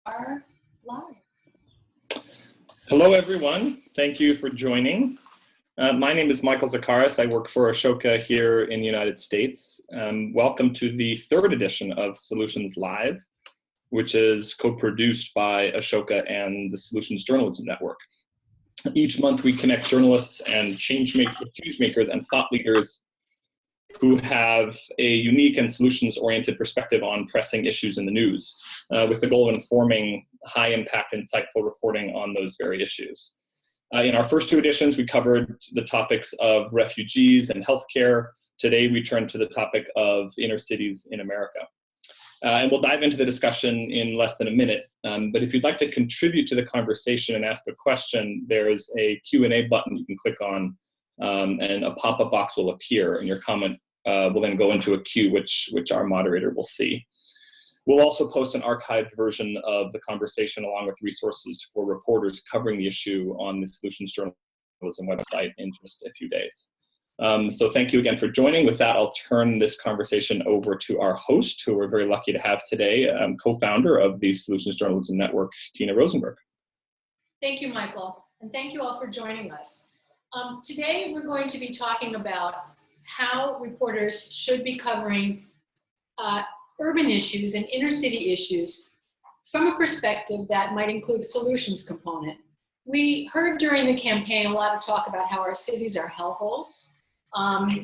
are live. Hello, everyone. Thank you for joining. My name is Michael Zakaris. I work for Ashoka here in the United States. Welcome to the third edition of Solutions Live, which is co-produced by Ashoka and the Solutions Journalism Network. Each month, we connect journalists and change makers and thought leaders who have a unique and solutions-oriented perspective on pressing issues in the news, with the goal of informing high-impact, insightful reporting on those very issues. In our first two editions, we covered the topics of refugees and healthcare. Today, we turn to the topic of inner cities in America. And we'll dive into the discussion in less than a minute. But if you'd like to contribute to the conversation and ask a question, there's a Q&A button you can click on, and a pop-up box will appear, and your comment will then go into a queue, which our moderator will see. We'll also post an archived version of the conversation along with resources for reporters covering the issue on the Solutions Journalism website in just a few days. So thank you again for joining. With that, I'll turn this conversation over to our host, who we're very lucky to have today, co-founder of the Solutions Journalism Network, Tina Rosenberg. Thank you, Michael, and thank you all for joining us. Today, we're going to be talking about how reporters should be covering urban issues and inner city issues from a perspective that might include a solutions component. We heard during the campaign a lot of talk about how our cities are hellholes.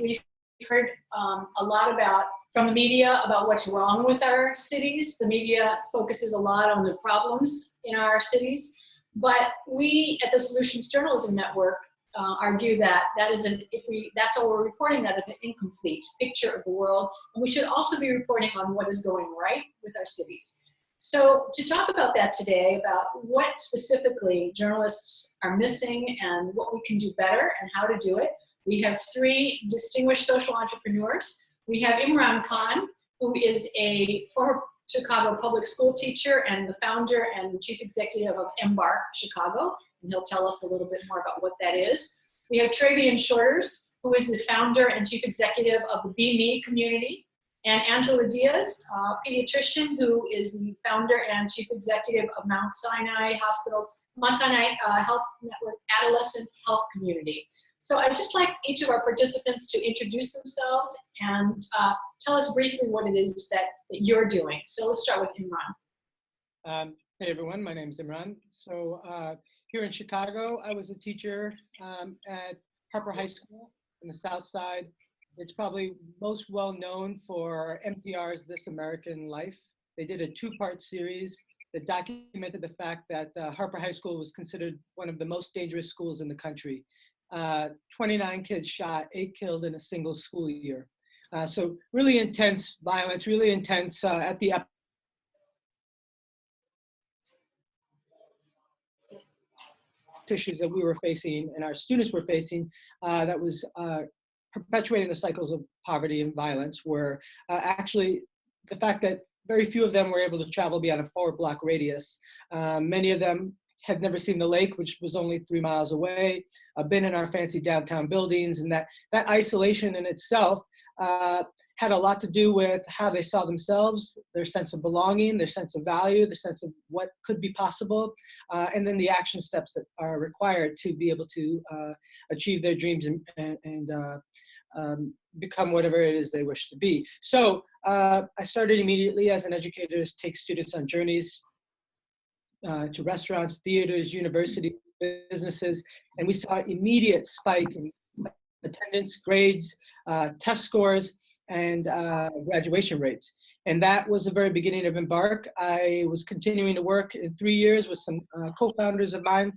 We've heard a lot from the media about what's wrong with our cities. The media focuses a lot on the problems in our cities, but we at the Solutions Journalism Network argue that that's all we're reporting, that is an incomplete picture of the world, and we should also be reporting on what is going right with our cities. So to talk about that today, about what specifically journalists are missing and what we can do better and how to do it, we have three distinguished social entrepreneurs. We have Imran Khan, who is a former Chicago public school teacher and the founder and chief executive of Embark Chicago, and he'll tell us a little bit more about what that is. We have Travian Shorters, who is the founder and chief executive of the Be Me community, and Angela Diaz, pediatrician, who is the founder and chief executive of Mount Sinai Health Network Adolescent Health Community. So I'd just like each of our participants to introduce themselves and tell us briefly what it is that you're doing. So let's start with Imran. Hey everyone, my name is Imran. So here in Chicago, I was a teacher at Harper High School in the South Side. It's probably most well known for NPR's This American Life. They did a two-part series that documented the fact that Harper High School was considered one of the most dangerous schools in the country. 29 kids shot, 8 killed in a single school year. So really intense violence, really intense at the issues that we were facing and our students were facing that was perpetuating the cycles of poverty and violence were actually the fact that very few of them were able to travel beyond a 4-block radius. Many of them had never seen the lake, which was only 3 miles away, been in our fancy downtown buildings, and that isolation in itself had a lot to do with how they saw themselves, their sense of belonging, their sense of value, the sense of what could be possible, and then the action steps that are required to be able to achieve their dreams and become whatever it is they wish to be. So I started immediately as an educator to take students on journeys to restaurants, theaters, universities, businesses, and we saw an immediate spike in attendance, grades, test scores, and graduation rates. And that was the very beginning of Embark. I was continuing to work in 3 years with some co-founders of mine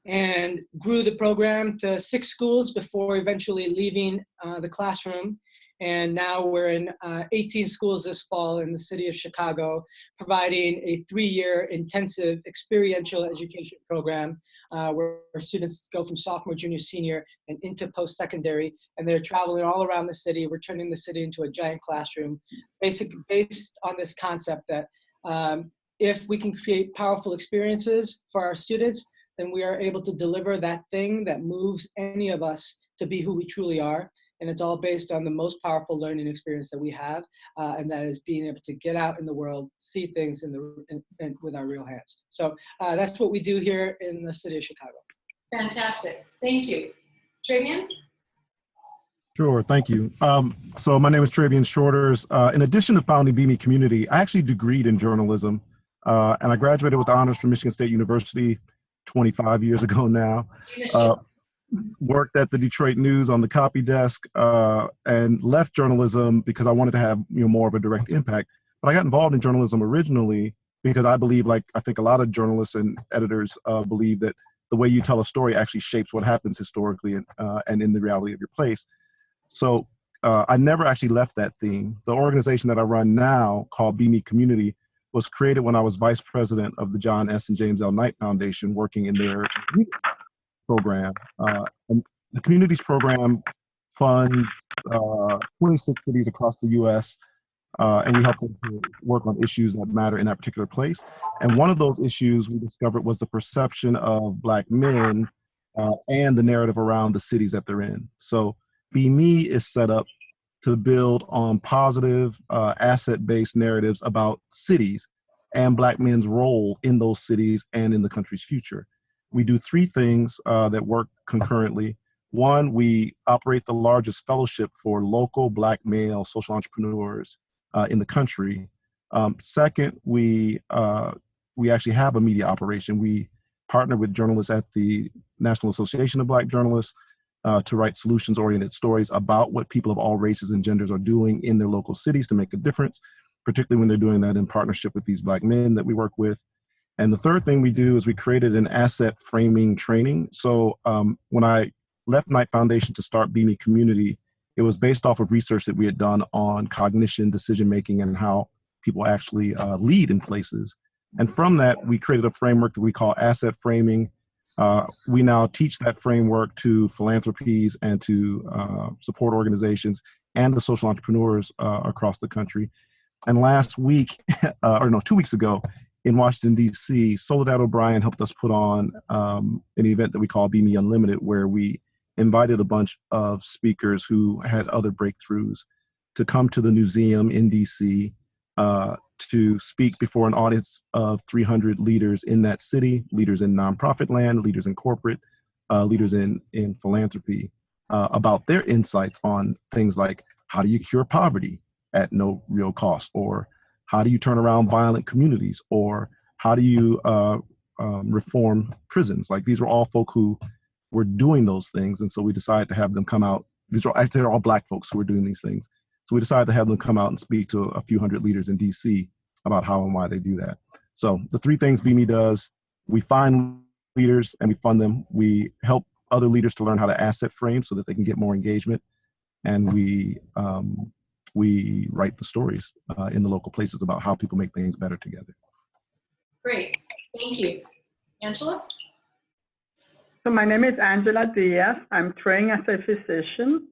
and grew the program to 6 schools before eventually leaving the classroom. And now we're in 18 schools this fall in the city of Chicago, providing a 3-year intensive experiential education program where students go from sophomore, junior, senior, and into post-secondary. And they're traveling all around the city. We're turning the city into a giant classroom, basically based on this concept that if we can create powerful experiences for our students, then we are able to deliver that thing that moves any of us to be who we truly are. And it's all based on the most powerful learning experience that we have, and that is being able to get out in the world, see things with our real hands. So that's what we do here in the city of Chicago. Fantastic. Thank you. Travian? Sure, thank you. So my name is Travian Shorters. In addition to founding Be Me Community, I actually degreed in journalism, and I graduated with honors from Michigan State University 25 years ago now. Worked at the Detroit News on the copy desk, and left journalism because I wanted to have more of a direct impact. But I got involved in journalism originally because I believe, like I think a lot of journalists and editors believe, that the way you tell a story actually shapes what happens historically and in the reality of your place. So I never actually left that theme. The organization that I run now, called Be Me Community, was created when I was vice president of the John S. and James L. Knight Foundation, working in their program. And the communities program funds 26 cities across the U.S., and we help them to work on issues that matter in that particular place. And one of those issues we discovered was the perception of Black men and the narrative around the cities that they're in. So Be Me is set up to build on positive asset-based narratives about cities and Black men's role in those cities and in the country's future. We do three things that work concurrently. One, we operate the largest fellowship for local Black male social entrepreneurs in the country. Second, we actually have a media operation. We partner with journalists at the National Association of Black Journalists to write solutions-oriented stories about what people of all races and genders are doing in their local cities to make a difference, particularly when they're doing that in partnership with these Black men that we work with. And the third thing we do is we created an asset framing training. So when I left Knight Foundation to start Be Me Community, it was based off of research that we had done on cognition, decision-making, and how people actually lead in places. And from that, we created a framework that we call asset framing. We now teach that framework to philanthropies and to support organizations and the social entrepreneurs across the country. And last week, 2 weeks ago, in Washington, D.C., Soledad O'Brien helped us put on an event that we call Be Me Unlimited, where we invited a bunch of speakers who had other breakthroughs to come to the museum in D.C. To speak before an audience of 300 leaders in that city, leaders in nonprofit land, leaders in corporate, leaders in philanthropy, about their insights on things like, how do you cure poverty at no real cost? Or how do you turn around violent communities? Or how do you reform prisons? Like, these were all folk who were doing those things. And so we decided to have them come out. They're all Black folks who were doing these things. So we decided to have them come out and speak to a few hundred leaders in DC about how and why they do that. So the three things Be Me does: we find leaders and we fund them. We help other leaders to learn how to asset frame so that they can get more engagement. And we write the stories in the local places about how people make things better together. Great, thank you. Angela? So my name is Angela Diaz. I'm trained as a physician,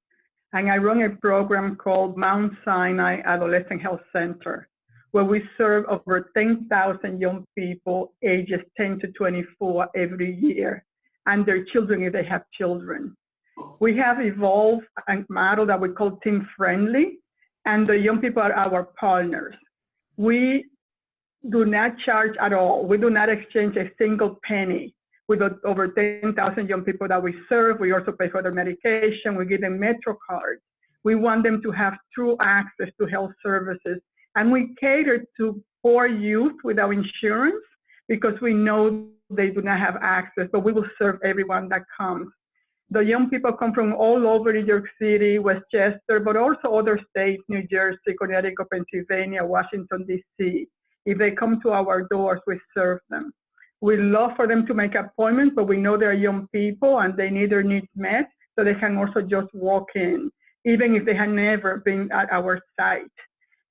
and I run a program called Mount Sinai Adolescent Health Center, where we serve over 10,000 young people ages 10 to 24 every year, and their children if they have children. We have evolved a model that we call team friendly, and the young people are our partners. We do not charge at all. We do not exchange a single penny with the over 10,000 young people that we serve. We also pay for their medication. We give them Metro cards. We want them to have true access to health services. And we cater to poor youth without insurance because we know they do not have access, but we will serve everyone that comes. The young people come from all over New York City, Westchester, but also other states, New Jersey, Connecticut, Pennsylvania, Washington, D.C. If they come to our doors, we serve them. We love for them to make appointments, but we know they're young people and they need their needs met, so they can also just walk in, even if they have never been at our site.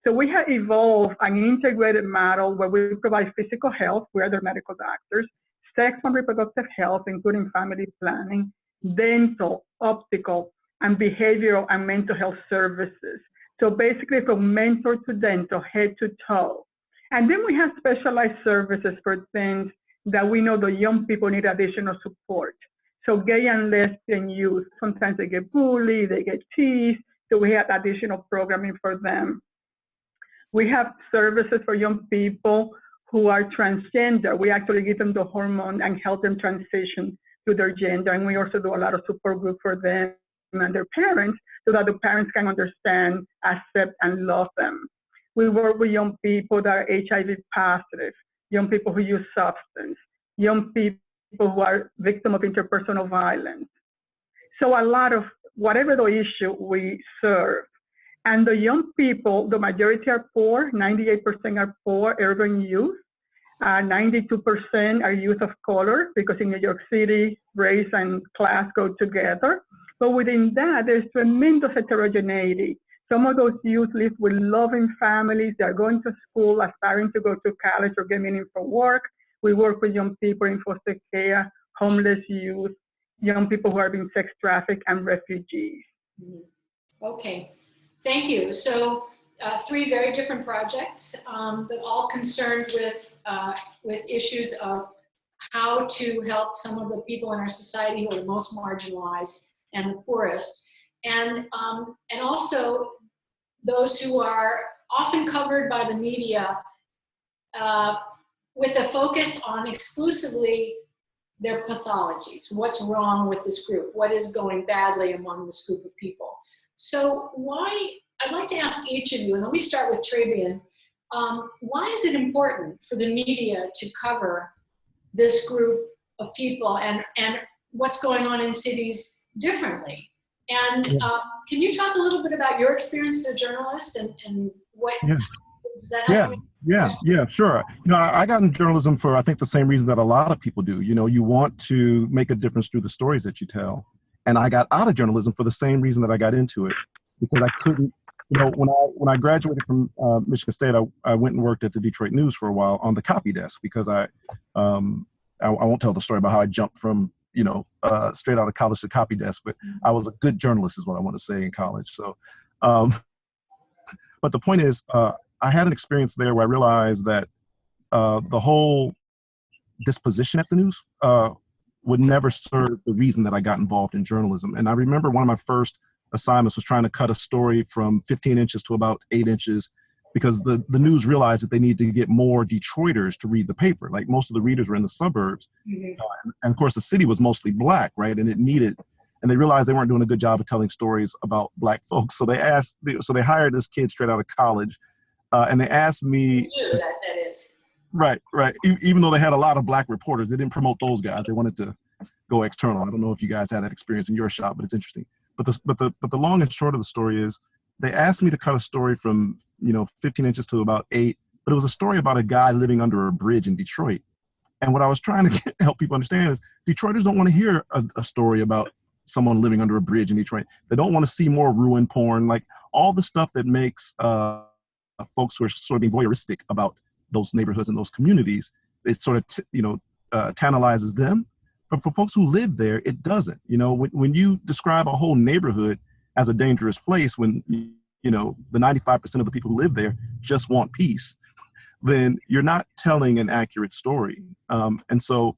So we have evolved an integrated model where we provide physical health, we are their medical doctors, sex and reproductive health, including family planning, dental, optical, and behavioral and mental health services. So basically from mentor to dental, head to toe. And then we have specialized services for things that we know the young people need additional support. So gay and lesbian youth, sometimes they get bullied, they get teased, so we have additional programming for them. We have services for young people who are transgender. We actually give them the hormone and help them transition to their gender. And we also do a lot of support group for them and their parents so that the parents can understand, accept, and love them. We work with young people that are HIV positive, young people who use substance, young people who are victims of interpersonal violence. So a lot of whatever the issue we serve. And the young people, the majority are poor, 98% are poor, urban youth. 92% are youth of color, because in New York City, race and class go together. But within that, there's tremendous heterogeneity. Some of those youth live with loving families. They're going to school, aspiring to go to college or get meaningful work. We work with young people in foster care, homeless youth, young people who are being sex trafficked, and refugees. Okay, thank you. So 3 very different projects, but all concerned with issues of how to help some of the people in our society who are the most marginalized and the poorest, and also those who are often covered by the media with a focus on exclusively their pathologies. What's wrong with this group? What is going badly among this group of people? So I'd like to ask each of you, and let me start with Travian, why is it important for the media to cover this group of people and what's going on in cities differently? And can you talk a little bit about your experience as a journalist and what, does that help you? Yeah, sure. I got in journalism for, I think, the same reason that a lot of people do. You want to make a difference through the stories that you tell. And I got out of journalism for the same reason that I got into it, because I couldn't, when I graduated from Michigan State, I went and worked at the Detroit News for a while on the copy desk, because I won't tell the story about how I jumped from, straight out of college to copy desk, but I was a good journalist is what I want to say in college. So, but the point is, I had an experience there where I realized that the whole disposition at the news would never serve the reason that I got involved in journalism. And I remember one of my first assignments was trying to cut a story from 15 inches to about 8 inches, because the news realized that they needed to get more Detroiters to read the paper. Like, most of the readers were in the suburbs. And of course the city was mostly black, right? And they realized they weren't doing a good job of telling stories about black folks. So they hired this kid straight out of college. And they asked me, that is. Right. Even though they had a lot of black reporters, they didn't promote those guys. They wanted to go external. I don't know if you guys had that experience in your shop, but it's interesting. But the long and short of the story is, they asked me to cut a story from 15 inches to about 8, but it was a story about a guy living under a bridge in Detroit. And what I was trying to help people understand is, Detroiters don't want to hear a story about someone living under a bridge in Detroit. They don't want to see more ruin porn, like all the stuff that makes folks who are sort of being voyeuristic about those neighborhoods and those communities. It sort of tantalizes them. But for folks who live there, it doesn't. When you describe a whole neighborhood as a dangerous place, when the 95% of the people who live there just want peace, then you're not telling an accurate story. And so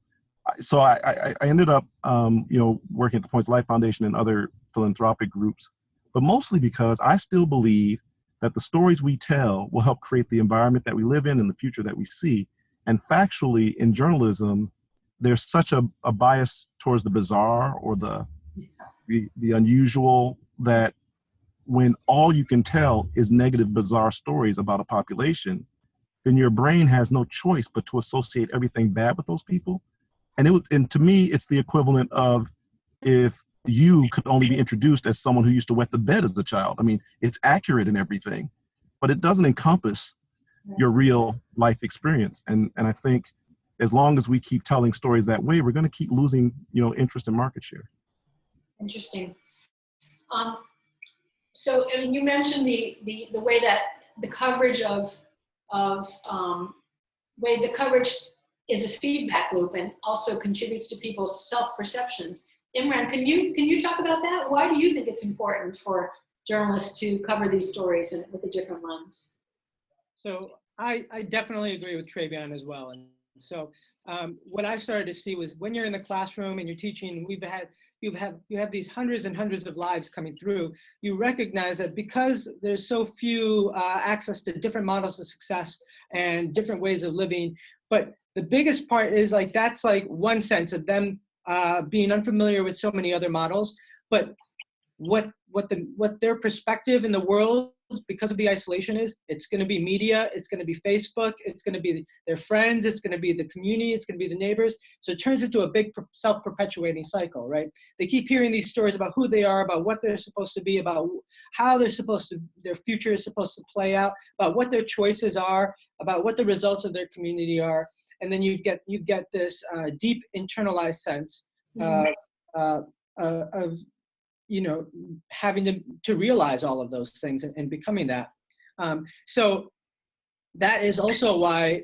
I ended up working at the Points of Life Foundation and other philanthropic groups, but mostly because I still believe that the stories we tell will help create the environment that we live in and the future that we see. And factually, in journalism, there's such a bias towards the bizarre or the unusual, that when all you can tell is negative, bizarre stories about a population, then your brain has no choice but to associate everything bad with those people. And to me, it's the equivalent of if you could only be introduced as someone who used to wet the bed as a child. I mean, it's accurate in everything, but it doesn't encompass your real life experience. And I think as long as we keep telling stories that way, we're going to keep losing, interest in market share. Interesting. So, and you mentioned the way that the coverage the coverage is a feedback loop and also contributes to people's self-perceptions. Imran, can you talk about that? Why do you think it's important for journalists to cover these stories with a different lens? So I definitely agree with Travian as well. And So what I started to see was when you're in the classroom and you're teaching, you have these hundreds and hundreds of lives coming through, you recognize that because there's so few access to different models of success and different ways of living, but the biggest part is like, that's like one sense of them being unfamiliar with so many other models, but what their perspective in the world because of the isolation is, it's going to be media, it's going to be Facebook, it's going to be their friends, it's going to be the community, it's going to be the neighbors. So it turns into a big self-perpetuating cycle, right? They keep hearing these stories about who they are, about what they're supposed to be, about how their future is supposed to play out, about what their choices are, about what the results of their community are. And then you get this deep internalized sense of having to realize all of those things and becoming that. So that is also why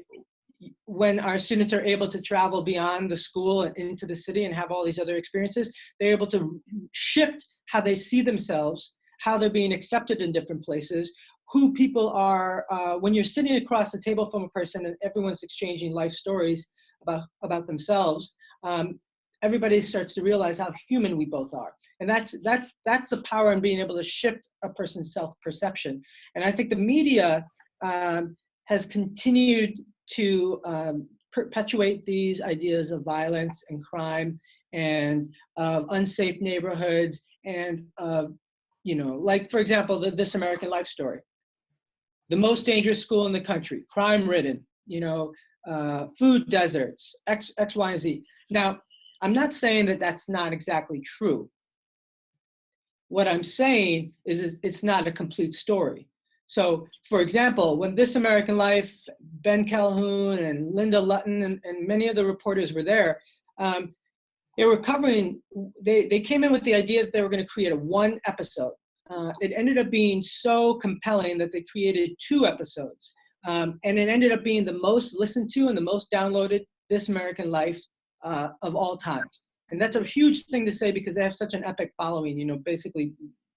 when our students are able to travel beyond the school and into the city and have all these other experiences, they're able to shift how they see themselves, how they're being accepted in different places, who people are. When you're sitting across the table from a person and everyone's exchanging life stories about themselves, everybody starts to realize how human we both are. And that's the power in being able to shift a person's self-perception. And I think the media has continued to perpetuate these ideas of violence and crime and of unsafe neighborhoods and like, for example, This American Life story. The most dangerous school in the country, crime-ridden, food deserts, X, Y, and Z. Now, I'm not saying that that's not exactly true. What I'm saying is it's not a complete story. So, for example, when This American Life, Ben Calhoun and Linda Lutton and many of the reporters were there, they were covering, they came in with the idea that they were going to create a one episode. It ended up being so compelling that they created 2 episodes. And it ended up being the most listened to and the most downloaded This American Life of all time. And that's a huge thing to say because they have such an epic following. Basically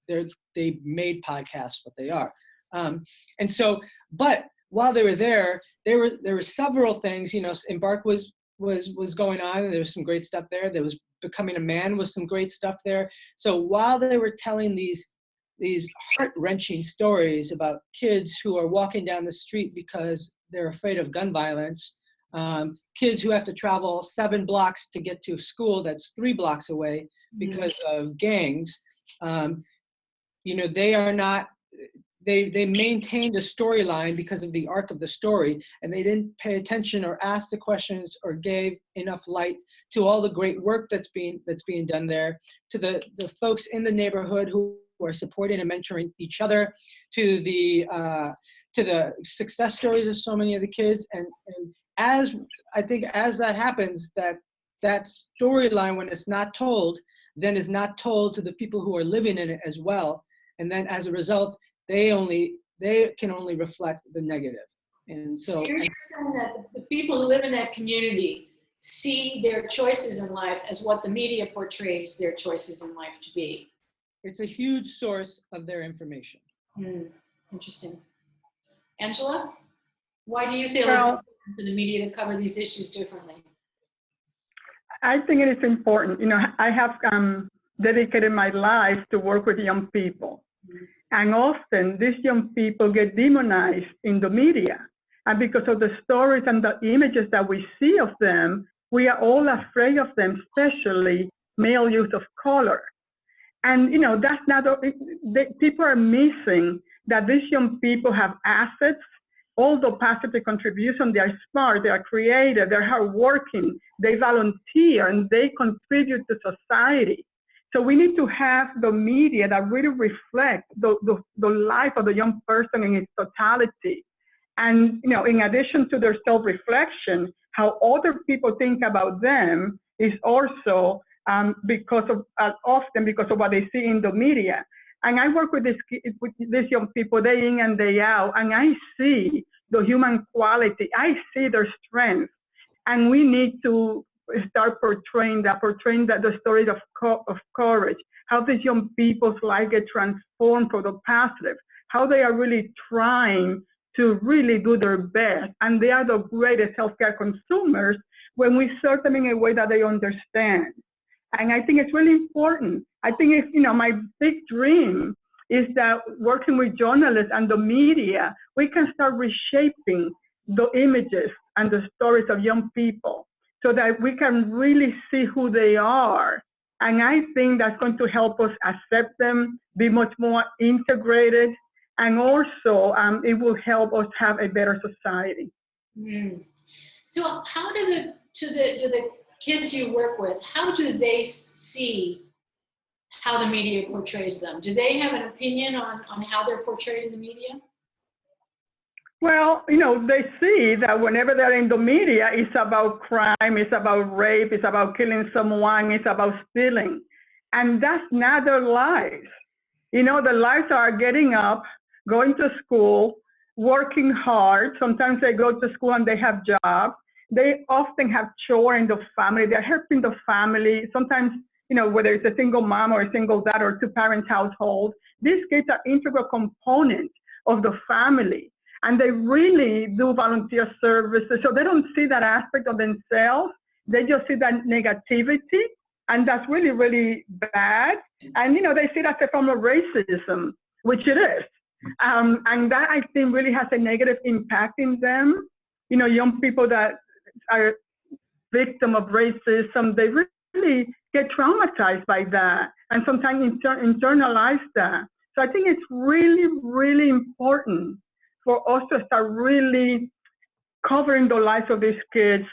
they made podcasts what they are. And so, but while they were there were several things. Embark was going on, and there was some great stuff there. There was Becoming a Man was some great stuff there. So while they were telling these heart-wrenching stories about kids who are walking down the street because they're afraid of gun violence, kids who have to travel 7 blocks to get to school that's 3 blocks away because of gangs, they are not, they maintained a storyline because of the arc of the story, and they didn't pay attention or ask the questions or gave enough light to all the great work that's being done there, to the folks in the neighborhood who are supporting and mentoring each other, to the success stories of so many of the kids. And as that happens, that storyline, when it's not told, then is not told to the people who are living in it as well. And then as a result, they can only reflect the negative. And so you're saying that the people who live in that community see their choices in life as what the media portrays their choices in life to be. It's a huge source of their information. Interesting. Angela, why do you feel it's important for the media to cover these issues differently? I think it is important. I have dedicated my life to work with young people. And often these young people get demonized in the media. And because of the stories and the images that we see of them, we are all afraid of them, especially male youth of color. And that's not, people are missing that these young people have assets, although positive contribution. They are smart, they are creative, they're hardworking, they volunteer, and they contribute to society. So we need to have the media that really reflect the life of the young person in its totality. And in addition to their self-reflection, how other people think about them is also often because of what they see in the media. And I work with these young people day in and day out, and I see the human quality. I see their strength, and we need to start portraying the stories of courage, how these young people's life get transformed for the positive, how they are really trying to really do their best. And they are the greatest healthcare consumers when we serve them in a way that they understand. And I think it's really important. I think if, my big dream is that working with journalists and the media, we can start reshaping the images and the stories of young people so that we can really see who they are. And I think that's going to help us accept them, be much more integrated, and also it will help us have a better society. Mm. So how do the kids you work with, how do they see how the media portrays them? Do they have an opinion on how they're portrayed in the media? Well, they see that whenever they're in the media, it's about crime, it's about rape, it's about killing someone, it's about stealing. And that's not their lives. The lives are getting up, going to school, working hard. Sometimes they go to school and they have jobs. They often have chores in the family. They're helping the family. Sometimes, whether it's a single mom or a single dad or two-parent household, these kids are integral components of the family. And they really do volunteer services. So they don't see that aspect of themselves. They just see that negativity. And that's really, really bad. And, they see that as a form of racism, which it is. And that, I think, really has a negative impact in them. Young people that are victim of racism, they really get traumatized by that and sometimes internalize that. So I think it's really, really important for us to start really covering the lives of these kids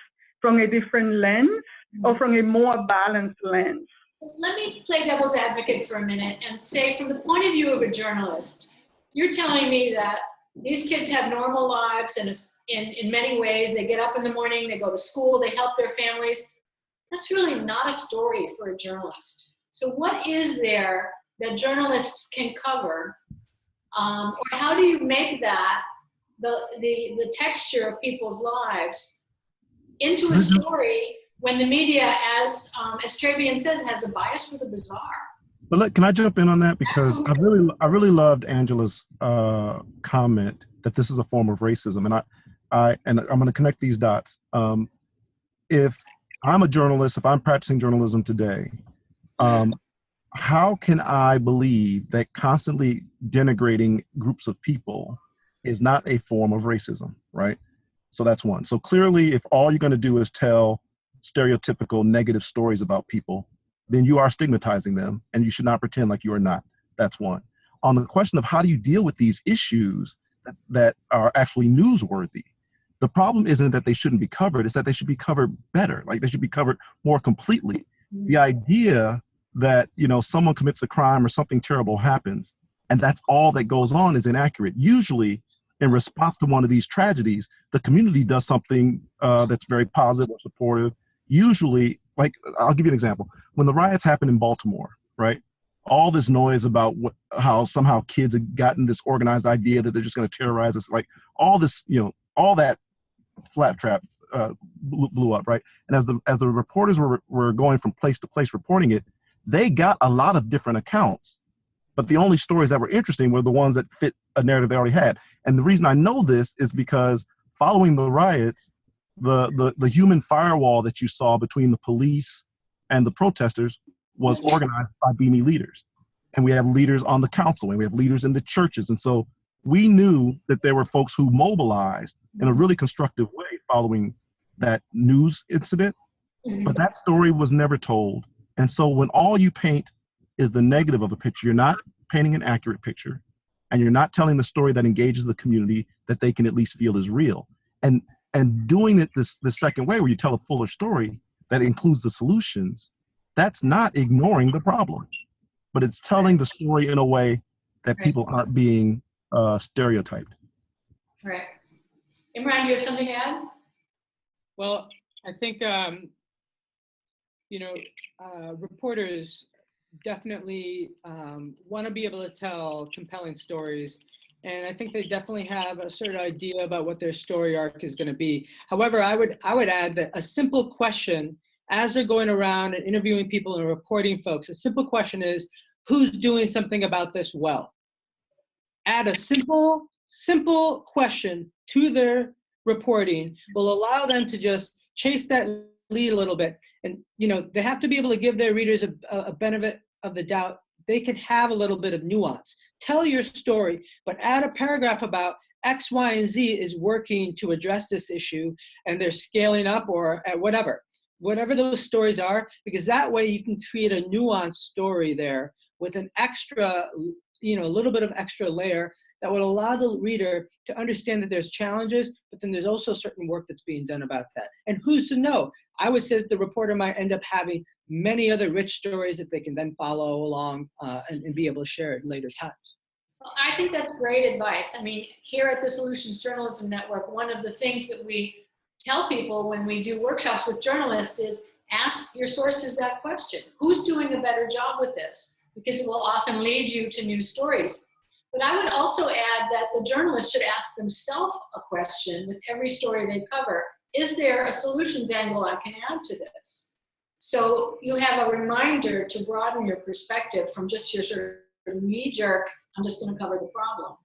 from a different lens or from a more balanced lens. Let me play devil's advocate for a minute and say, from the point of view of a journalist, you're telling me that these kids have normal lives and in many ways. They get up in the morning, they go to school, they help their families. That's really not a story for a journalist. So what is there that journalists can cover? Or how do you make that the texture of people's lives into a story when the media, as Travian says, has a bias for the bizarre? But look, can I jump in on that? Because Absolutely. I really loved Angela's comment that this is a form of racism, and I'm going to connect these dots. If I'm a journalist, if I'm practicing journalism today, how can I believe that constantly denigrating groups of people is not a form of racism, right? So that's one. So clearly, if all you're going to do is tell stereotypical negative stories about people, then you are stigmatizing them, and you should not pretend like you are not. That's one. On the question of how do you deal with these issues that are actually newsworthy, the problem isn't that they shouldn't be covered, it's that they should be covered better. Like, they should be covered more completely. The idea that, someone commits a crime or something terrible happens, and that's all that goes on, is inaccurate. Usually, in response to one of these tragedies, the community does something that's very positive or supportive. Usually, like, I'll give you an example. When the riots happened in Baltimore, right? All this noise about how somehow kids had gotten this organized idea that they're just going to terrorize us, like all this, all that flaptrap blew up, right? And as the reporters were going from place to place reporting it, they got a lot of different accounts, but the only stories that were interesting were the ones that fit a narrative they already had. And the reason I know this is because following the riots, the human firewall that you saw between the police and the protesters was organized by BIMI leaders. And we have leaders on the council, and we have leaders in the churches. And so we knew that there were folks who mobilized in a really constructive way following that news incident, but that story was never told. And so when all you paint is the negative of a picture, you're not painting an accurate picture, and you're not telling the story that engages the community that they can at least feel is real. And doing it the second way, where you tell a fuller story that includes the solutions, that's not ignoring the problem, but it's telling the story in a way that people aren't being stereotyped. Right. Imran, do you have something to add? Well, I think, reporters definitely want to be able to tell compelling stories. And I think they definitely have a certain idea about what their story arc is going to be. However, I would add that a simple question, as they're going around and interviewing people and reporting folks, a simple question is, who's doing something about this well? Add a simple simple question to their reporting will allow them to just chase that lead a little bit. And, they have to be able to give their readers a benefit of the doubt. They can have a little bit of nuance. Tell your story, but add a paragraph about X, Y, and Z is working to address this issue, and they're scaling up or at whatever those stories are, because that way you can create a nuanced story there with an extra, a little bit of extra layer that will allow the reader to understand that there's challenges, but then there's also certain work that's being done about that. And who's to know? I would say that the reporter might end up having many other rich stories that they can then follow along and be able to share at later times. Well, I think that's great advice. I mean, here at the Solutions Journalism Network, one of the things that we tell people when we do workshops with journalists is ask your sources that question. Who's doing a better job with this? Because it will often lead you to new stories. But I would also add that the journalist should ask themselves a question with every story they cover. Is there a solutions angle I can add to this? So you have a reminder to broaden your perspective from just your sort of knee-jerk, I'm just going to cover the problem.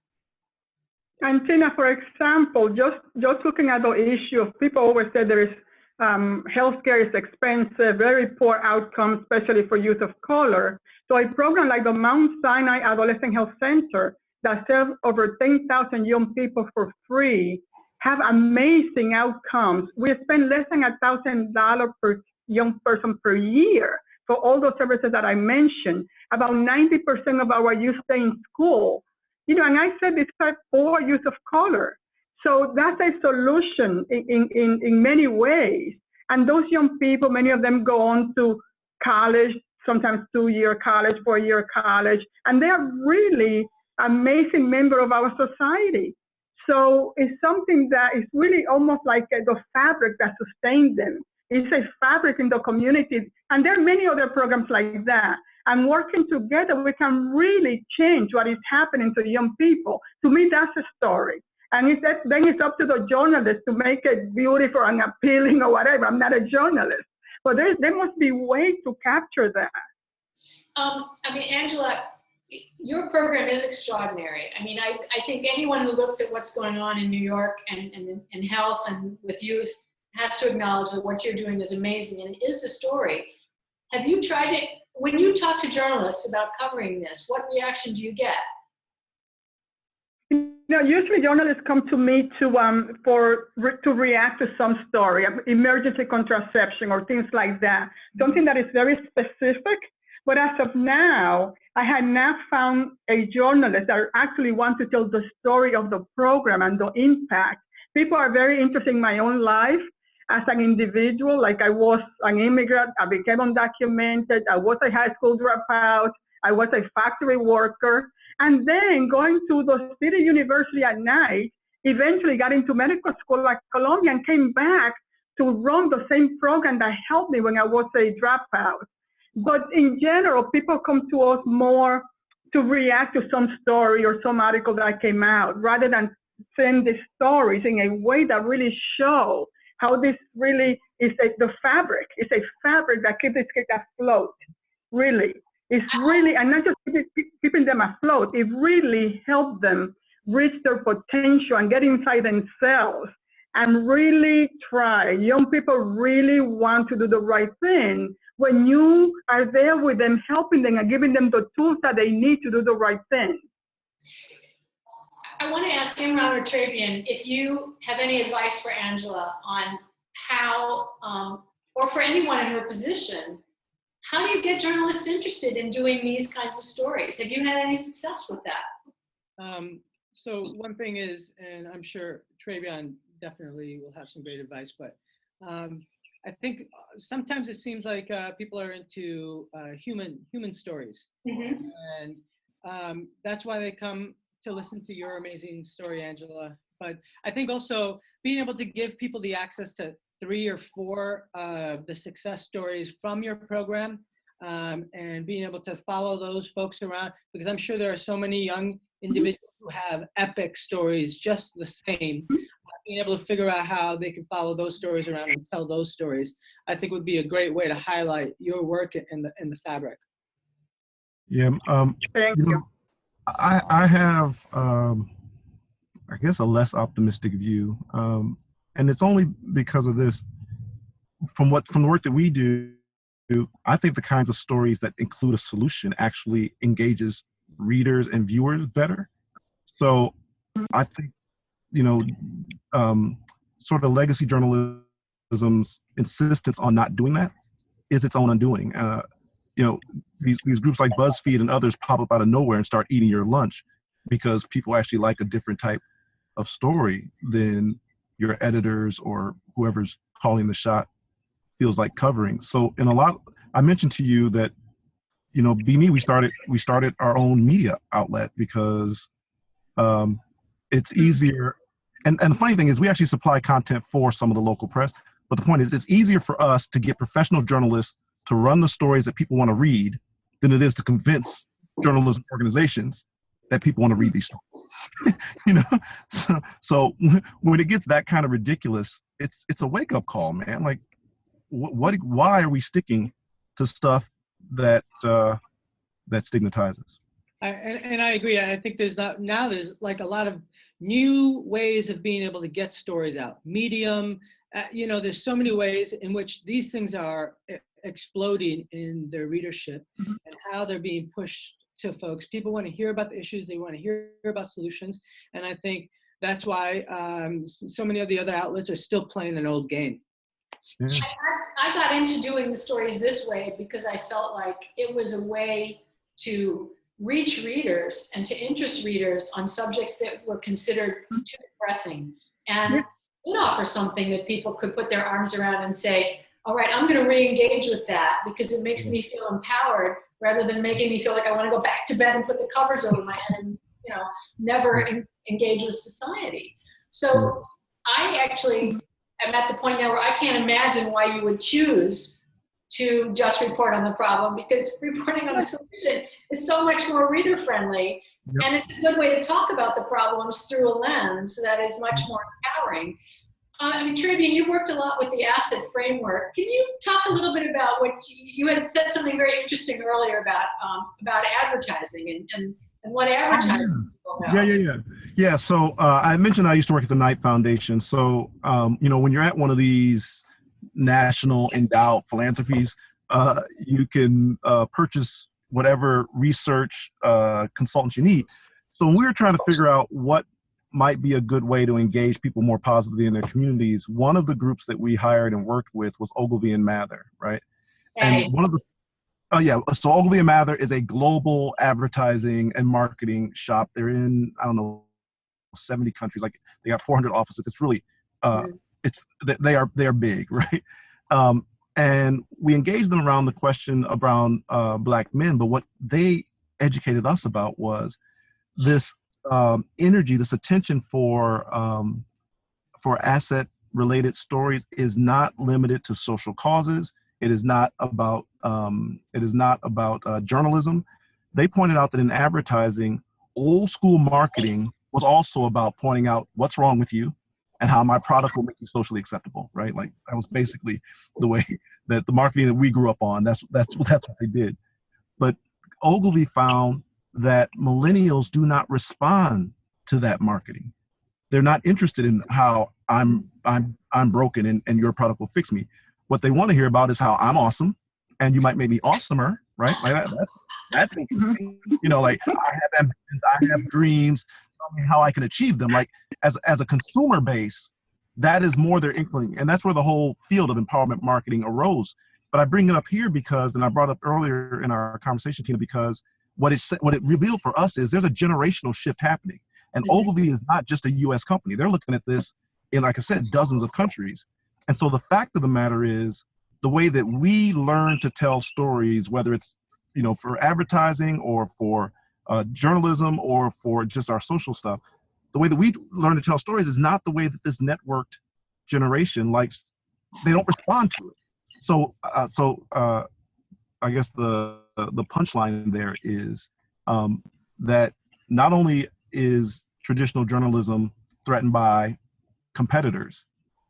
And Tina, for example, just looking at the issue of people always say there is healthcare is expensive, very poor outcomes, especially for youth of color. So a program like the Mount Sinai Adolescent Health Center that serves over 10,000 young people for free have amazing outcomes. We spend less than $1,000 per young person per year for all those services that I mentioned. About 90% of our youth stay in school. And I said it's like for youth of color. So that's a solution in many ways. And those young people, many of them go on to college, sometimes 2-year college, 4-year college, and they are really amazing member of our society. So it's something that is really almost like the fabric that sustains them. It's a fabric in the community. And there are many other programs like that. And working together, we can really change what is happening to young people. To me, that's a story. And then it's up to the journalist to make it beautiful and appealing or whatever. I'm not a journalist. But there must be ways to capture that. Angela, your program is extraordinary. I think anyone who looks at what's going on in New York and health and with youth has to acknowledge that what you're doing is amazing and it is a story. Have you tried it? When you talk to journalists about covering this, what reaction do you get? Usually journalists come to me to react to some story, emergency contraception or things like that, something that is very specific. But as of now, I had not found a journalist that actually wants to tell the story of the program and the impact. People are very interested in my own life as an individual, like I was an immigrant, I became undocumented, I was a high school dropout, I was a factory worker, and then going to the city university at night, eventually got into medical school at Columbia and came back to run the same program that helped me when I was a dropout. But in general, people come to us more to react to some story or some article that came out, rather than send the stories in a way that really show how this really is the fabric. It's a fabric that keeps this kid afloat, really. It's really, and not just keeping them afloat, it really helps them reach their potential and get inside themselves and really try. Young people really want to do the right thing when you are there with them, helping them and giving them the tools that they need to do the right thing. I want to ask Imran or Travian if you have any advice for Angela on how, or for anyone in her position, how do you get journalists interested in doing these kinds of stories? Have you had any success with that? So one thing is, and I'm sure Travian definitely will have some great advice, but I think sometimes it seems like people are into human stories. Mm-hmm. And that's why they come to listen to your amazing story, Angela. But I think also being able to give people the access to 3 or 4 of the success stories from your program, and being able to follow those folks around, because I'm sure there are so many young individuals who have epic stories just the same. Being able to figure out how they can follow those stories around and tell those stories, I think would be a great way to highlight your work in the fabric. Yeah, Thank you. I have I guess, a less optimistic view. And it's only because of this, from the work that we do, I think the kinds of stories that include a solution actually engages readers and viewers better. So I think, sort of legacy journalism's insistence on not doing that is its own undoing. These groups like BuzzFeed and others pop up out of nowhere and start eating your lunch because people actually like a different type of story than your editors or whoever's calling the shot feels like covering. So I mentioned to you that, Be Me, we started our own media outlet because it's easier. And the funny thing is we actually supply content for some of the local press. But the point is it's easier for us to get professional journalists to run the stories that people want to read than it is to convince journalism organizations that people want to read these stories. So when it gets that kind of ridiculous, it's a wake-up call, man. Like, why are we sticking to stuff that stigmatizes? And I agree. I think there's like a lot of new ways of being able to get stories out. Medium, there's so many ways in which these things are exploding in their readership and how they're being pushed to folks. People want to hear about the issues. They want to hear about solutions. And I think that's why so many of the other outlets are still playing an old game. Yeah. I got into doing the stories this way because I felt like it was a way to reach readers and to interest readers on subjects that were considered too depressing, and offer something that people could put their arms around and say, all right, I'm going to re-engage with that because it makes me feel empowered rather than making me feel like I want to go back to bed and put the covers over my head and never engage with society. So I actually am at the point now where I can't imagine why you would choose to just report on the problem, because reporting on the solution is so much more reader friendly. Yep. And it's a good way to talk about the problems through a lens that is much more empowering. Travian, you've worked a lot with the asset framework. Can you talk a little bit about what you had said something very interesting earlier about advertising and what advertising people know? Yeah. So I mentioned I used to work at the Knight Foundation. So, when you're at one of these national endowed philanthropies, you can purchase whatever research consultants you need. So when we were trying to figure out what might be a good way to engage people more positively in their communities, one of the groups that we hired and worked with was Ogilvy and Mather, right? Hey. And one of the so Ogilvy and Mather is a global advertising and marketing shop. They're in 70 countries. Like, they got 400 offices. It's really they are big, right? And we engaged them around the question around Black men, but what they educated us about was this energy, this attention for asset-related stories is not limited to social causes. It is not about journalism. They pointed out that in advertising, old school marketing was also about pointing out what's wrong with you and how my product will make you socially acceptable, right? Like, that was basically the way that the marketing that we grew up on. That's what they did. But Ogilvy found that millennials do not respond to that marketing. They're not interested in how I'm broken and your product will fix me. What they want to hear about is how I'm awesome and you might make me awesomer, right? Like that's interesting. Like, I have ambitions, I have dreams, tell me how I can achieve them. Like, as a consumer base, that is more their inkling. And that's where the whole field of empowerment marketing arose. But I bring it up here because, and I brought up earlier in our conversation, Tina, because what it revealed for us is there's a generational shift happening. And Ogilvy is not just a US company. They're looking at this in, like I said, dozens of countries. And so the fact of the matter is, the way that we learn to tell stories, whether it's, for advertising or for journalism or for just our social stuff, the way that we learn to tell stories is not the way that this networked generation likes. They don't respond to it. So I guess the punchline there is that not only is traditional journalism threatened by competitors,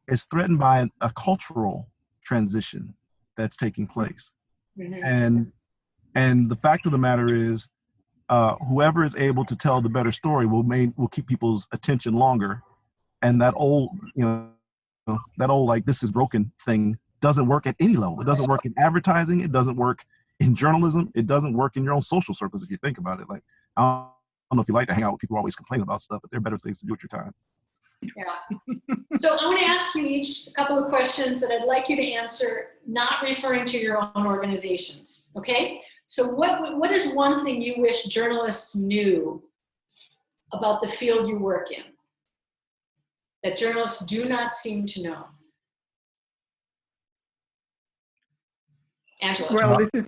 it's threatened by a cultural transition that's taking place. And the fact of the matter is, whoever is able to tell the better story will keep people's attention longer. And that old, like, this is broken thing doesn't work at any level. It doesn't work in advertising. It doesn't work in journalism. It doesn't work in your own social circles. If you think about it, like, I don't know if you like to hang out with people who always complain about stuff, but there are better things to do with your time. Yeah. So I want to ask you each a couple of questions that I'd like you to answer, not referring to your own organizations. Okay. So what is one thing you wish journalists knew about the field you work in that journalists do not seem to know? Angela. Well, this is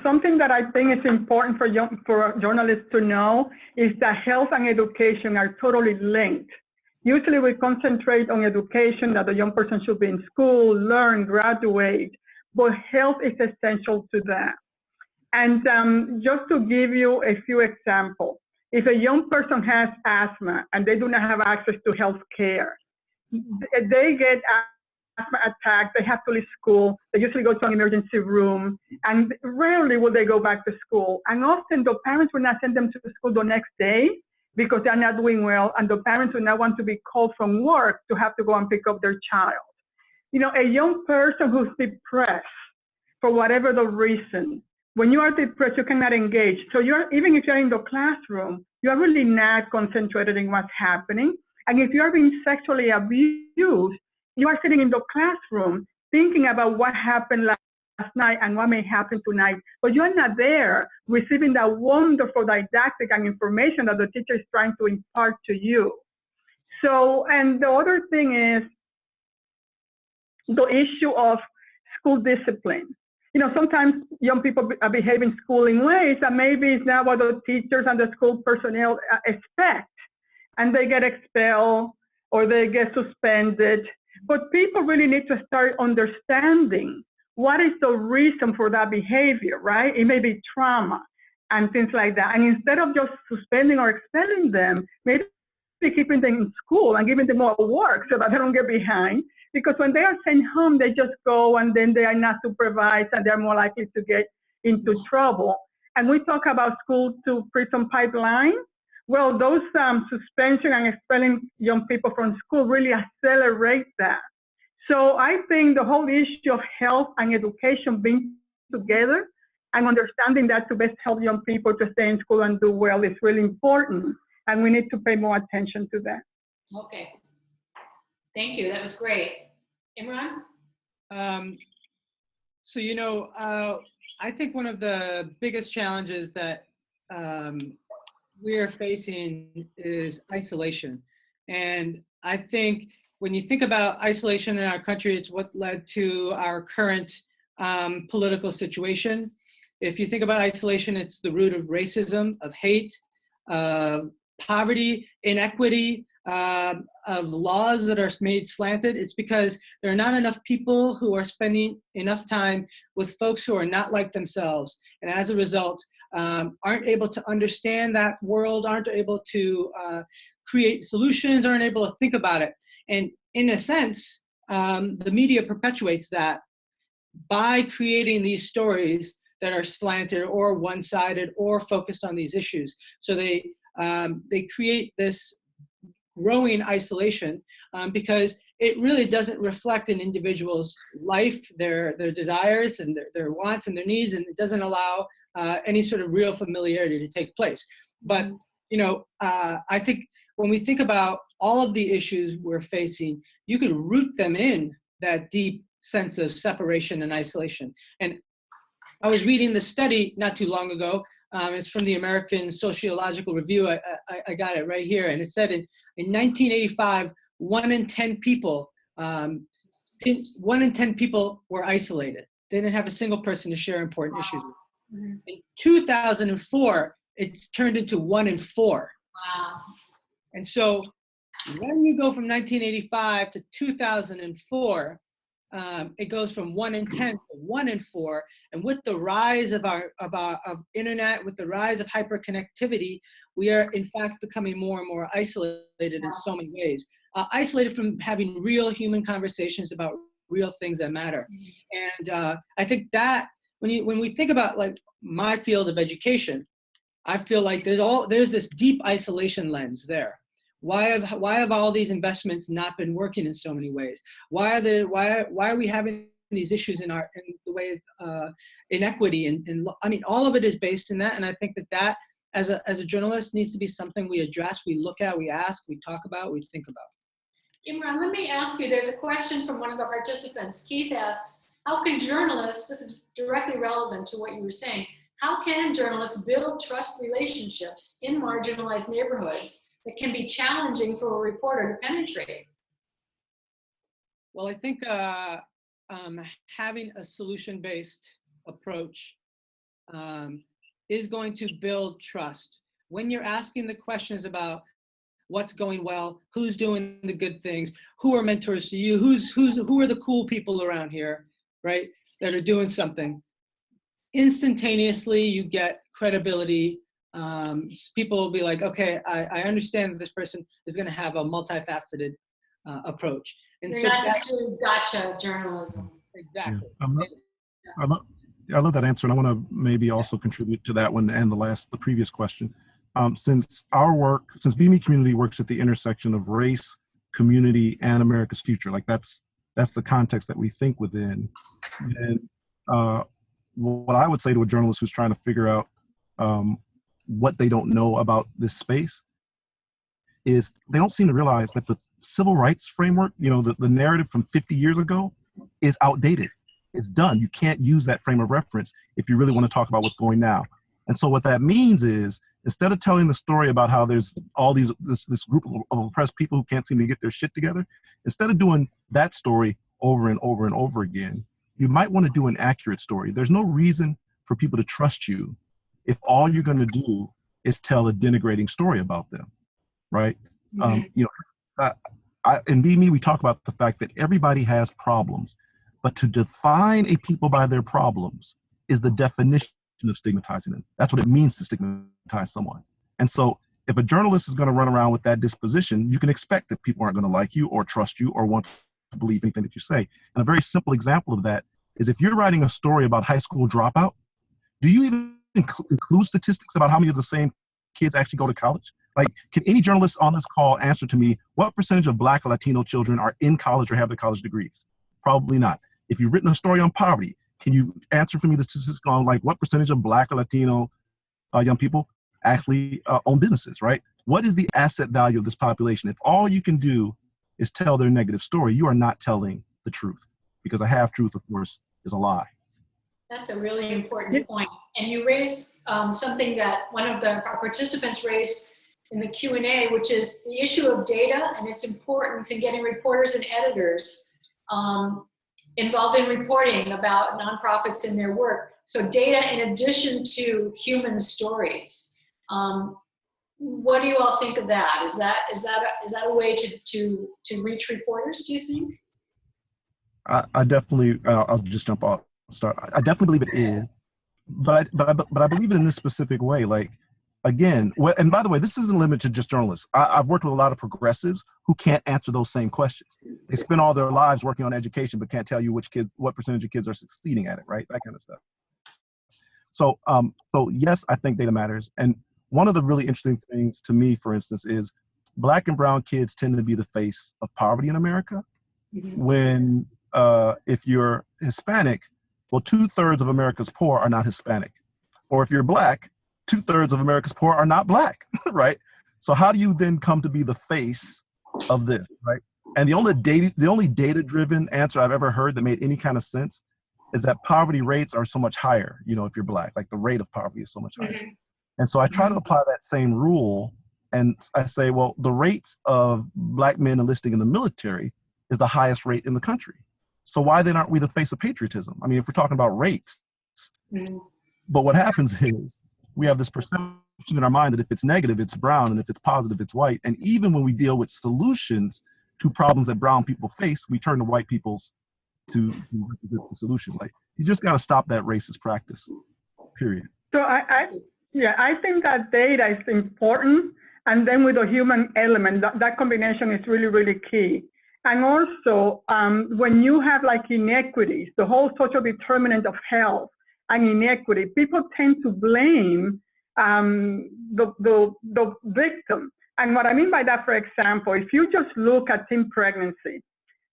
something that I think is important for journalists to know is that health and education are totally linked. Usually we concentrate on education, that the young person should be in school, learn, graduate, but health is essential to that. And just to give you a few examples, if a young person has asthma and they do not have access to health care, they get asthma attack, they have to leave school, they usually go to an emergency room, and rarely will they go back to school. And often the parents will not send them to school the next day because they're not doing well, and the parents will not want to be called from work to have to go and pick up their child. A young person who's depressed, for whatever the reason, when you are depressed, you cannot engage. So even if you're in the classroom, you're really not concentrated in what's happening. And if you're being sexually abused, you are sitting in the classroom thinking about what happened last night and what may happen tonight, but you're not there receiving that wonderful didactic and information that the teacher is trying to impart to you. So, and the other thing is the issue of school discipline. Sometimes young people behave in school in ways that maybe it's not what the teachers and the school personnel expect, and they get expelled or they get suspended. But people really need to start understanding what is the reason for that behavior, right? It may be trauma and things like that. And instead of just suspending or expelling them, maybe keeping them in school and giving them more work so that they don't get behind. Because when they are sent home, they just go and then they are not supervised and they're more likely to get into trouble. And we talk about school to prison pipeline. Well, those suspension and expelling young people from school really accelerate that. So I think the whole issue of health and education being together and understanding that to best help young people to stay in school and do well is really important. And we need to pay more attention to that. Okay. Thank you. That was great. Imran? I think one of the biggest challenges that we're facing is isolation. And I think when you think about isolation in our country, it's what led to our current political situation. If you think about isolation, it's the root of racism, of hate, of poverty, inequity, of laws that are made slanted. It's because there are not enough people who are spending enough time with folks who are not like themselves. And as a result, aren't able to understand that world, aren't able to create solutions, aren't able to think about it. And in a sense, the media perpetuates that by creating these stories that are slanted or one-sided or focused on these issues. So they create this growing isolation because it really doesn't reflect an individual's life, their desires and their wants and their needs, and it doesn't allow any sort of real familiarity to take place. But I think when we think about all of the issues we're facing, you can root them in that deep sense of separation and isolation. And I was reading the study not too long ago. It's from the American Sociological Review. I got it right here. And it said in 1985, 1 in 10 people were isolated. They didn't have a single person to share important issues with. Mm-hmm. In 2004, it's turned into 1 in 4. Wow. And so when you go from 1985 to 2004, it goes from 1 in 10 to 1 in 4. And with the rise of of internet, with the rise of hyperconnectivity, we are in fact becoming more and more isolated in so many ways. Isolated from having real human conversations about real things that matter. And I think that when we think about like my field of education, I feel like there's this deep isolation lens there. Why have all these investments not been working in so many ways? Why are we having these issues in the way of inequity and I mean, all of it is based in that. And I think that as a journalist needs to be something we address, we look at, we ask, we talk about, we think about. Imran, let me ask you, there's a question from one of our participants. Keith asks, how can journalists, this is directly relevant to what you were saying, how can journalists build trust relationships in marginalized neighborhoods that can be challenging for a reporter to penetrate? Well, I think having a solution-based approach is going to build trust. When you're asking the questions about what's going well, who's doing the good things, who are mentors to you, who are the cool people around here, right, that are doing something, instantaneously you get credibility. People will be like, okay, I understand that this person is going to have a multifaceted approach. And You're not just doing gotcha journalism. Exactly. Yeah. I love that answer, and I want to maybe also contribute to that one and the previous question. Since BME Community works at the intersection of race, community, and America's future, like that's the context that we think within. And what I would say to a journalist who's trying to figure out what they don't know about this space is they don't seem to realize that the civil rights framework, the narrative from 50 years ago is outdated. It's done. You can't use that frame of reference if you really want to talk about what's going now. And so what that means is, instead of telling the story about how there's all this group of oppressed people who can't seem to get their shit together, instead of doing that story over and over and over again, you might want to do an accurate story. There's no reason for people to trust you if all you're going to do is tell a denigrating story about them, right? Mm-hmm. In BME, we talk about the fact that everybody has problems, but to define a people by their problems is the definition of stigmatizing them. That's what it means to stigmatize someone. And so if a journalist is going to run around with that disposition, you can expect that people aren't going to like you or trust you or want to believe anything that you say. And a very simple example of that is if you're writing a story about high school dropout, do you even include statistics about how many of the same kids actually go to college? Like, can any journalist on this call answer to me what percentage of Black or Latino children are in college or have their college degrees? Probably not. If you've written a story on poverty, can you answer for me the statistics on like what percentage of Black or Latino young people actually own businesses, right? What is the asset value of this population? If all you can do is tell their negative story, you are not telling the truth, because a half-truth, of course, is a lie. That's a really important point. And you raised something that one of our participants raised in the Q&A, which is the issue of data and its importance in getting reporters and editors involved in reporting about nonprofits and their work. So data in addition to human stories. What do you all think of that? Is that a way to reach reporters, do you think? I definitely, I'll just jump off. I definitely believe it is, but I believe it in this specific way. Like, again, and by the way, this isn't limited to just journalists. I've worked with a lot of progressives who can't answer those same questions. They spend all their lives working on education, but can't tell you what percentage of kids are succeeding at it, right? That kind of stuff. So yes, I think data matters. And one of the really interesting things to me, for instance, is Black and brown kids tend to be the face of poverty in America. Mm-hmm. When if you're Hispanic, well, 2/3 of America's poor are not Hispanic. Or if you're Black, 2/3 of America's poor are not Black, right? So how do you then come to be the face of this, right? And the only data-driven answer I've ever heard that made any kind of sense is that poverty rates are so much higher, if you're Black, like the rate of poverty is so much higher. Mm-hmm. And so I try to apply that same rule, and I say, well, the rates of Black men enlisting in the military is the highest rate in the country. So why then aren't we the face of patriotism? I mean, if we're talking about rates, mm-hmm. But what happens is we have this perception in our mind that if it's negative, it's brown, and if it's positive, it's white. And even when we deal with solutions to problems that brown people face, we turn to white people's to the solution. Like, you just got to stop that racist practice, period. So I think that data is important. And then with the human element, that combination is really, really key. And also, when you have like inequities, the whole social determinant of health, and inequity, people tend to blame the victim. And what I mean by that, for example, if you just look at teen pregnancy,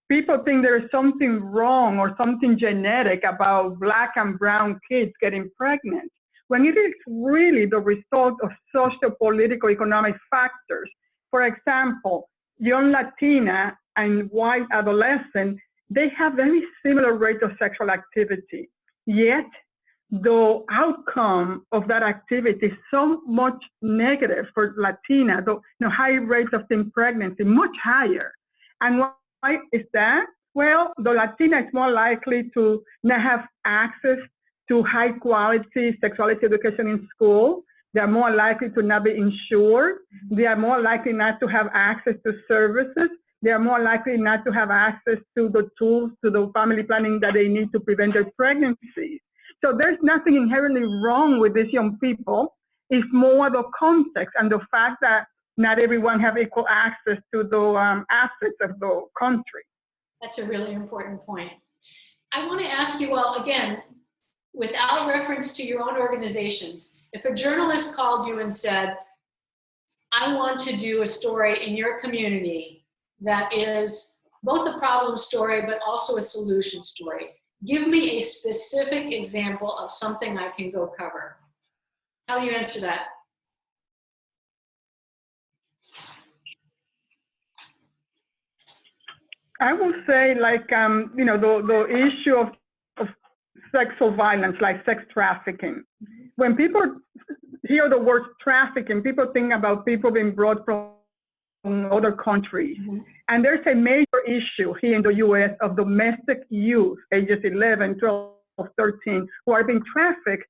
people think there is something wrong or something genetic about Black and brown kids getting pregnant, when it is really the result of social, political, economic factors. For example, young Latina and white adolescent, they have very similar rates of sexual activity. Yet, the outcome of that activity is so much negative for Latina, the high rates of teen pregnancy, much higher. And why is that? Well, the Latina is more likely to not have access to high quality sexuality education in school. They are more likely to not be insured. They are more likely not to have access to services. They are more likely not to have access to the tools, to the family planning that they need to prevent their pregnancies. So there's nothing inherently wrong with these young people. It's more the context and the fact that not everyone have equal access to the assets of the country. That's a really important point. I want to ask you all again, without reference to your own organizations, if a journalist called you and said, I want to do a story in your community that is both a problem story, but also a solution story, give me a specific example of something I can go cover. How do you answer that? I will say, like, you know, the issue of sexual violence, like sex trafficking. When people hear the word trafficking, people think about people being brought from other countries. And there's a major issue here in the US of domestic youth, ages 11, 12, 13, who are being trafficked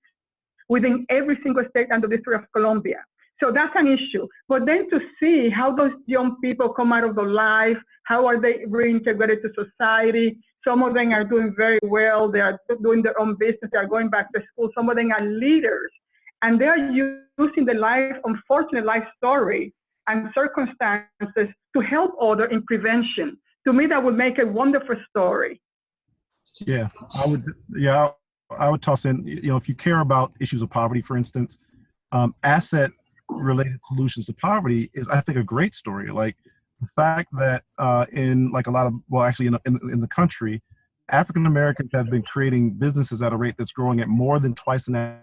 within every single state and the District of Columbia. So that's an issue. But then to see how those young people come out of the life, how are they reintegrated to society? Some of them are doing very well. They are doing their own business. They are going back to school. Some of them are leaders. And they are using the life, unfortunate life story and circumstances to help others in prevention. To me, that would make a wonderful story. Yeah, I would toss in, you know, if you care about issues of poverty, for instance, asset-related solutions to poverty is, I think, a great story. Like the fact that in like a lot of, well, actually in the country, African Americans have been creating businesses at a rate that's growing at more than twice the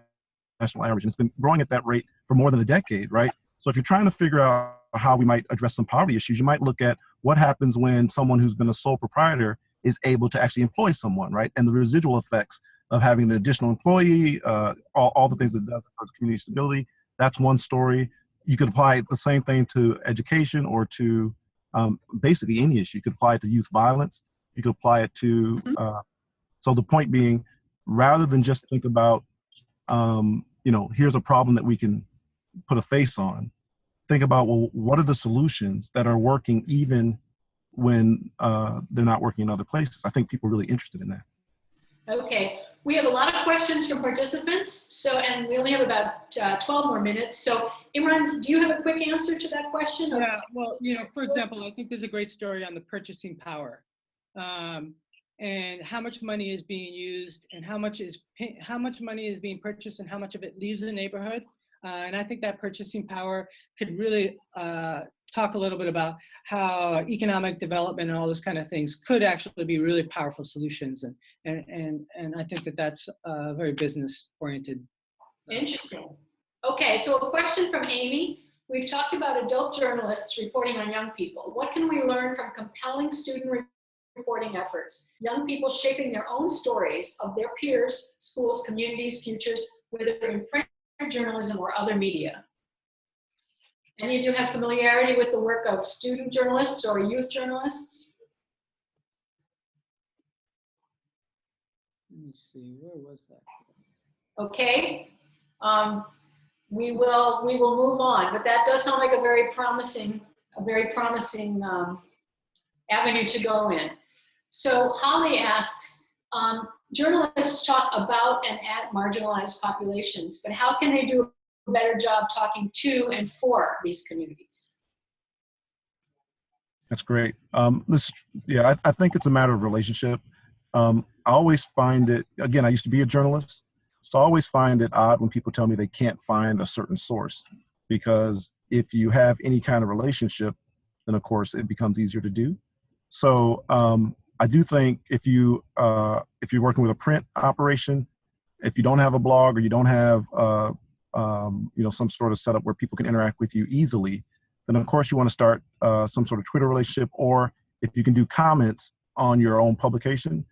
national average. And it's been growing at that rate for more than a decade, right? So if you're trying to figure out how we might address some poverty issues, you might look at what happens when someone who's been a sole proprietor is able to actually employ someone, right? And the residual effects of having an additional employee, all the things that does for community stability. That's one story. You could apply the same thing to education or to basically any issue. You could apply it to youth violence. You could apply it to, so the point being, rather than just think about, you know, here's a problem that we can put a face on, think about, well, what are the solutions that are working even when they're not working in other places? I think people are really interested in that. Okay, we have a lot of questions from participants, so, and we only have about 12 more minutes. So Imran, do you have a quick answer to that question? Yeah, well, you know, for example, I think there's a great story on the purchasing power and how much money is being used and how much money is being purchased and how much of it leaves the neighborhood. And I think that purchasing power could really talk a little bit about how economic development and all those kind of things could actually be really powerful solutions. And I think that that's very business oriented. Interesting. Okay, so a question from Amy. We've talked about adult journalists reporting on young people. What can we learn from compelling student reporting efforts? Young people shaping their own stories of their peers, schools, communities, futures, whether in print, journalism, or other media. Any of you have familiarity with the work of student journalists or youth journalists? Let me see, where was that? Okay, we will move on, but that does sound like a very promising avenue to go in. So Holly asks, journalists talk about and at marginalized populations, but how can they do a better job talking to and for these communities? That's great. Yeah, I think it's a matter of relationship. I always find it, again, I used to be a journalist, So I always find it odd when people tell me they can't find a certain source, because if you have any kind of relationship, then of course it becomes easier to do. So I do think if you're working with a print operation, if you don't have a blog or you don't have some sort of setup where people can interact with you easily, then of course you want to start some sort of Twitter relationship, or if you can do comments on your own publication,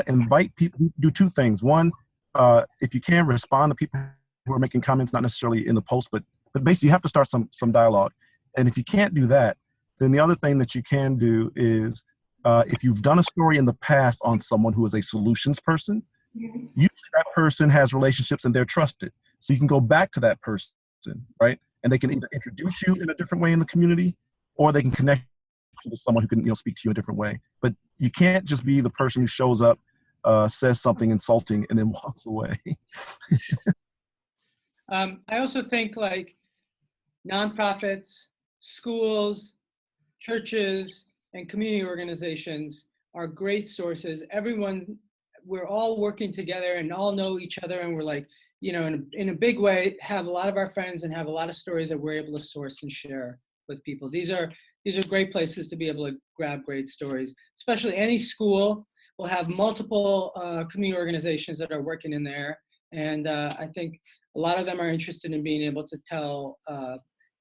invite people. Do two things. One, if you can, respond to people who are making comments, not necessarily in the post, but basically you have to start some dialogue. And if you can't do that, then the other thing that you can do is if you've done a story in the past on someone who is a solutions person, usually that person has relationships and they're trusted. So you can go back to that person, right? And they can either introduce you in a different way in the community, or they can connect you to someone who can speak to you in a different way. But you can't just be the person who shows up, says something insulting, and then walks away. I also think like nonprofits, schools, churches, and community organizations are great sources. We're all working together and all know each other, and we're like, in a big way, have a lot of our friends and have a lot of stories that we're able to source and share with people. These are great places to be able to grab great stories. Especially any school will have multiple community organizations that are working in there, and I think a lot of them are interested in being able to tell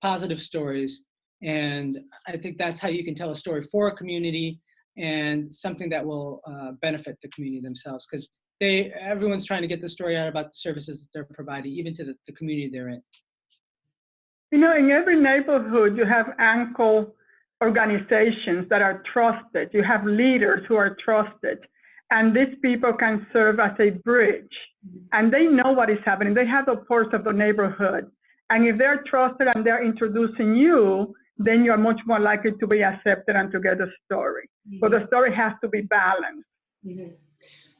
positive stories. And I think that's how you can tell a story for a community and something that will benefit the community themselves, because everyone's trying to get the story out about the services that they're providing, even to the community they're in. In every neighborhood, you have anchor organizations that are trusted. You have leaders who are trusted. And these people can serve as a bridge. And they know what is happening. They have the pulse of the neighborhood. And if they're trusted and they're introducing you, then you're much more likely to be accepted and to get a story. But the story has to be balanced.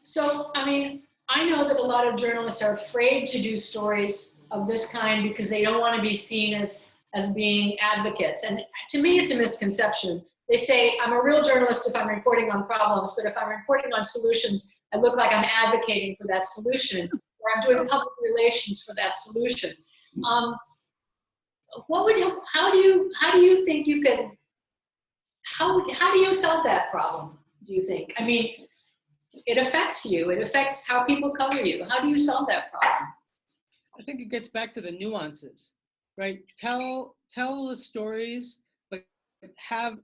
So, I know that a lot of journalists are afraid to do stories of this kind because they don't want to be seen as being advocates. And to me, it's a misconception. They say, I'm a real journalist if I'm reporting on problems, but if I'm reporting on solutions, I look like I'm advocating for that solution, or I'm doing public relations for that solution. How do you think you could, how do you solve that problem, do you think? It affects you. It affects how people cover you. How do you solve that problem? I think it gets back to the nuances, right? Tell the stories, but have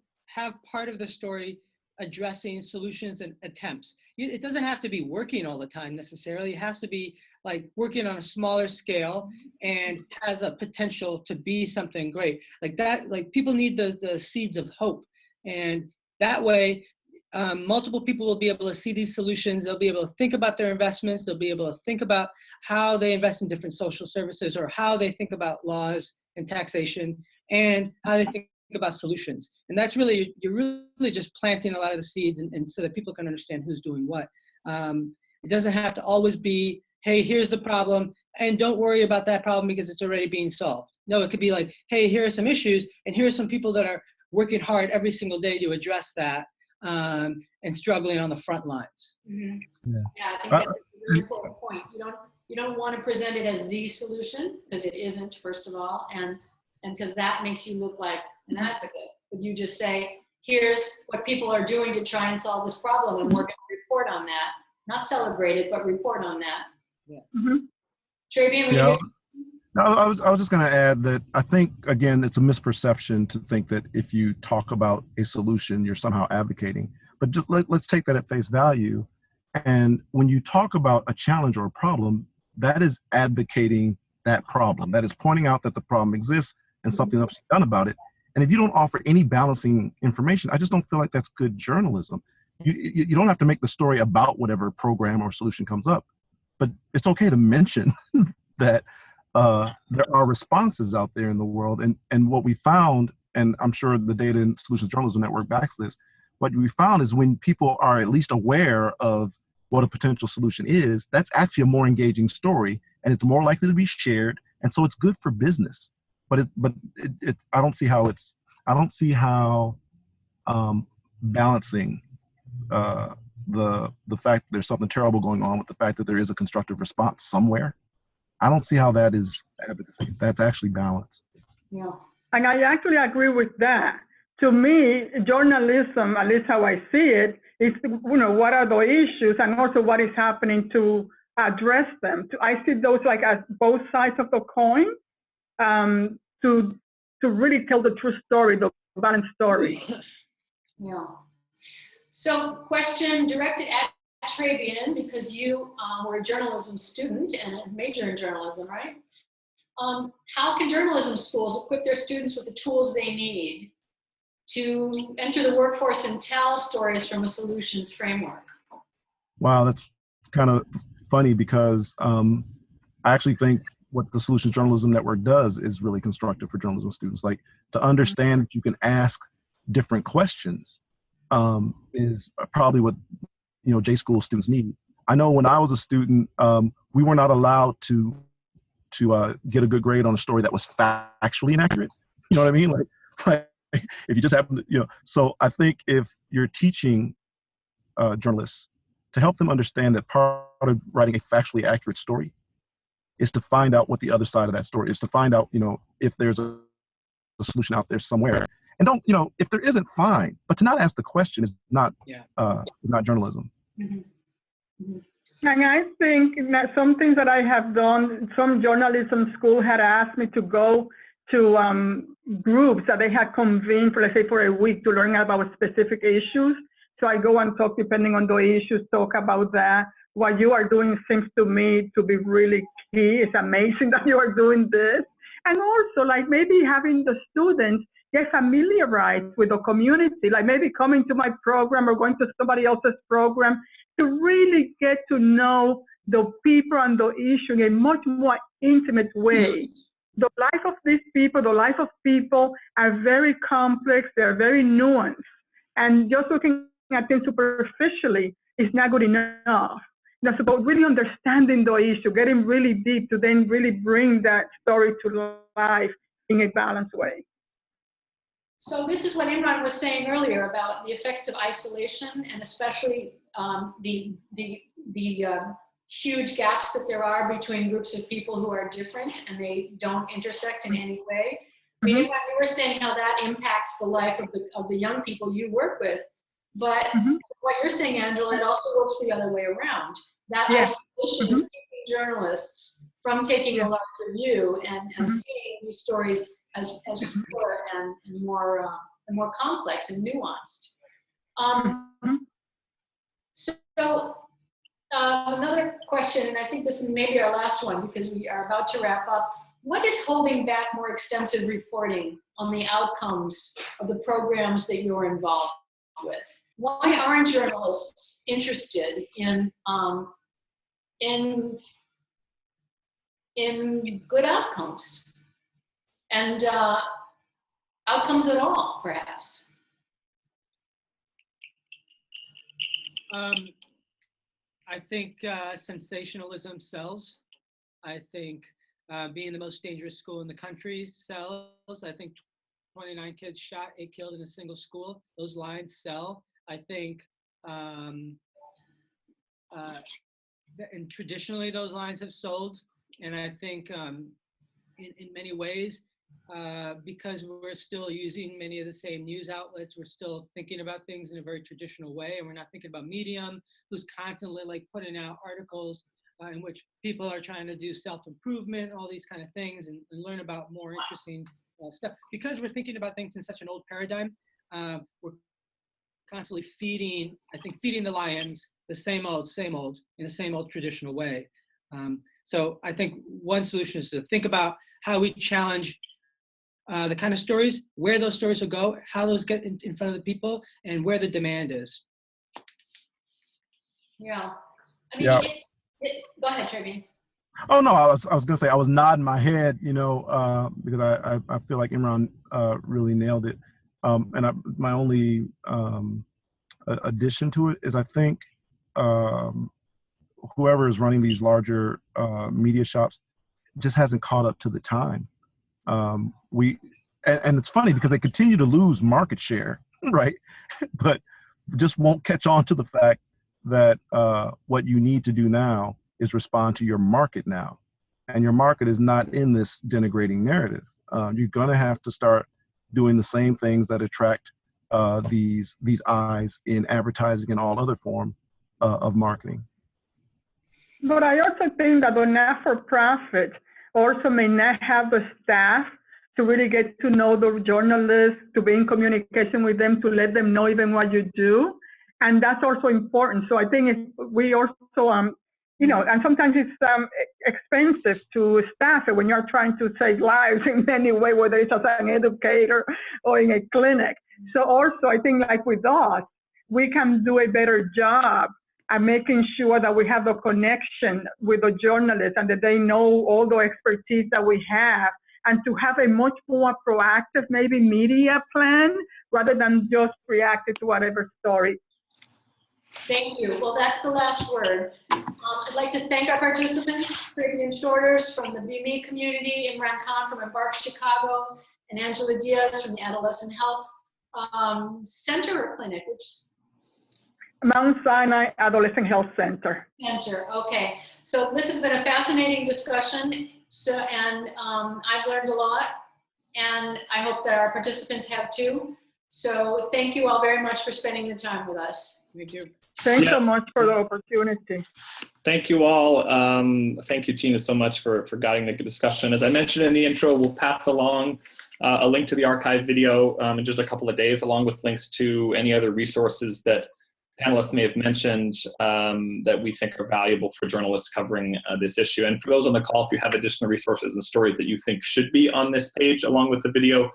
part of the story addressing solutions and attempts. It doesn't have to be working all the time necessarily. It has to be like working on a smaller scale and has a potential to be something great. Like that, like people need the seeds of hope. And that way, multiple people will be able to see these solutions. They'll be able to think about their investments. They'll be able to think about how they invest in different social services, or how they think about laws and taxation, and how they think about solutions. And that's really, you're really just planting a lot of the seeds, and so that people can understand who's doing what. It doesn't have to always be, hey, here's the problem, and don't worry about that problem because it's already being solved. No, it could be like, hey, here are some issues, and here are some people that are working hard every single day to address that, and struggling on the front lines. Yeah, I think that's a really important point. You don't want to present it as the solution, because it isn't, first of all, and because that makes you look like an advocate. But you just say, here's what people are doing to try and solve this problem, and we're going to report on that. Not celebrate it, but report on that. Yeah. Travian, Yeah. No, I was just going to add that I think, again, it's a misperception to think that if you talk about a solution, you're somehow advocating. But just let's take that at face value. And when you talk about a challenge or a problem, that is advocating that problem. That is pointing out that the problem exists and something else is done about it. And if you don't offer any balancing information, I just don't feel like that's good journalism. You don't have to make the story about whatever program or solution comes up, but it's okay to mention that there are responses out there in the world. And what we found, and I'm sure the Data and Solutions Journalism Network backs this, what we found is when people are at least aware of what a potential solution is, that's actually a more engaging story, and it's more likely to be shared, and so it's good for business. But I don't see how balancing the fact that there's something terrible going on with the fact that there is a constructive response somewhere. I don't see how that is advocacy. That's actually balance. Yeah. And I actually agree with that. To me, journalism, at least how I see it, is, what are the issues and also what is happening to address them. I see those like as both sides of the coin, to really tell the true story, the balanced story. Yeah. So question directed at Travian, because you were a journalism student and a major in journalism, right? How can journalism schools equip their students with the tools they need to enter the workforce and tell stories from a solutions framework? Wow, that's kind of funny because I actually think what the Solutions Journalism Network does is really constructive for journalism students. Like, to understand that you can ask different questions is probably what J school students need. I know when I was a student, we were not allowed to get a good grade on a story that was factually inaccurate. You know what I mean? Like if you just happen to, So I think if you're teaching journalists to help them understand that part of writing a factually accurate story is to find out what the other side of that story is, to find out, if there's a solution out there somewhere. And don't, if there isn't, fine. But to not ask the question is not journalism. Mm-hmm. Mm-hmm. And I think that some things that I have done, some journalism school had asked me to go to groups that they had convened for, let's say, for a week to learn about specific issues. So I go and talk depending on the issues, talk about that. What you are doing seems to me to be really key. It's amazing that you are doing this. And also, like, maybe having the students get familiarized with the community, like maybe coming to my program or going to somebody else's program to really get to know the people and the issue in a much more intimate way. The life of these people, the life of people are very complex, they're very nuanced. And just looking at things superficially is not good enough. It's about really understanding the issue, getting really deep to then really bring that story to life in a balanced way. So this is what Imran was saying earlier about the effects of isolation, and especially the huge gaps that there are between groups of people who are different and they don't intersect in any way. I mean, you were saying how that impacts the life of the young people you work with, but what you're saying, Angela, it also works the other way around. That isolation is keeping journalists from taking a larger view and seeing these stories as fuller and more complex and nuanced. So another question, and I think this is maybe our last one because we are about to wrap up. What is holding back more extensive reporting on the outcomes of the programs that you're involved with? Why aren't journalists interested in good outcomes and outcomes at all, perhaps? I think sensationalism sells. I think being the most dangerous school in the country sells. I think 29 kids shot, 8 killed in a single school. Those lines sell. I think, and traditionally those lines have sold. And I think in many ways, because we're still using many of the same news outlets, we're still thinking about things in a very traditional way, and we're not thinking about Medium, who's constantly like putting out articles in which people are trying to do self-improvement, all these kind of things, and learn about more interesting stuff. Because we're thinking about things in such an old paradigm, we're constantly feeding the lions the same old, in the same old traditional way. So I think one solution is to think about how we challenge the kind of stories, where those stories will go, how those get in front of the people, and where the demand is. Yeah. I mean, go ahead, Travian. Oh no, I was going to say I was nodding my head, because I feel like Imran really nailed it. And my only addition to it is I think whoever is running these larger media shops just hasn't caught up to the time. And it's funny because they continue to lose market share, right? But just won't catch on to the fact that what you need to do now is respond to your market now. And your market is not in this denigrating narrative. You're gonna have to start doing the same things that attract these eyes in advertising and all other form of marketing. But I also think that the not-for-profit also may not have the staff to really get to know the journalists, to be in communication with them, to let them know even what you do. And that's also important. So I think we also, you know, and sometimes it's expensive to staff it when you're trying to save lives in any way, whether it's as an educator or in a clinic. So also, I think like with us, we can do a better job at making sure that we have a connection with the journalists and that they know all the expertise that we have, and to have a much more proactive, maybe media plan, rather than just reacting to whatever story. Thank you. Well, that's the last word. I'd like to thank our participants, Travian Shorters from the BME community, Imran Khan from Embark Chicago, and Angela Diaz from the Adolescent Health Center or Clinic, which? Mount Sinai Adolescent Health Center. Center, okay. So this has been a fascinating discussion. So, and I've learned a lot, and I hope that our participants have too. So thank you all very much for spending the time with us. Thank you. Thanks so Yes. much for the opportunity. Thank you all. Thank you, Tina, so much for guiding the discussion. As I mentioned in the intro, we'll pass along a link to the archive video in just a couple of days, along with links to any other resources that panelists may have mentioned that we think are valuable for journalists covering this issue. And for those on the call, if you have additional resources and stories that you think should be on this page along with the video,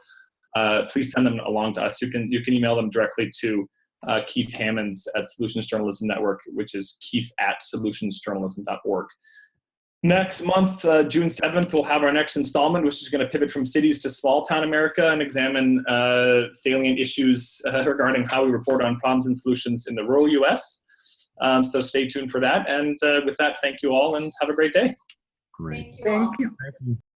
please send them along to us. You can email them directly to Keith Hammonds at Solutions Journalism Network, which is keith@solutionsjournalism.org. Next month, June 7th, we'll have our next installment, which is going to pivot from cities to small town America and examine salient issues regarding how we report on problems and solutions in the rural US. So stay tuned for that. And with that, thank you all and have a great day. Great. Thank you all. Thank you. Thank you.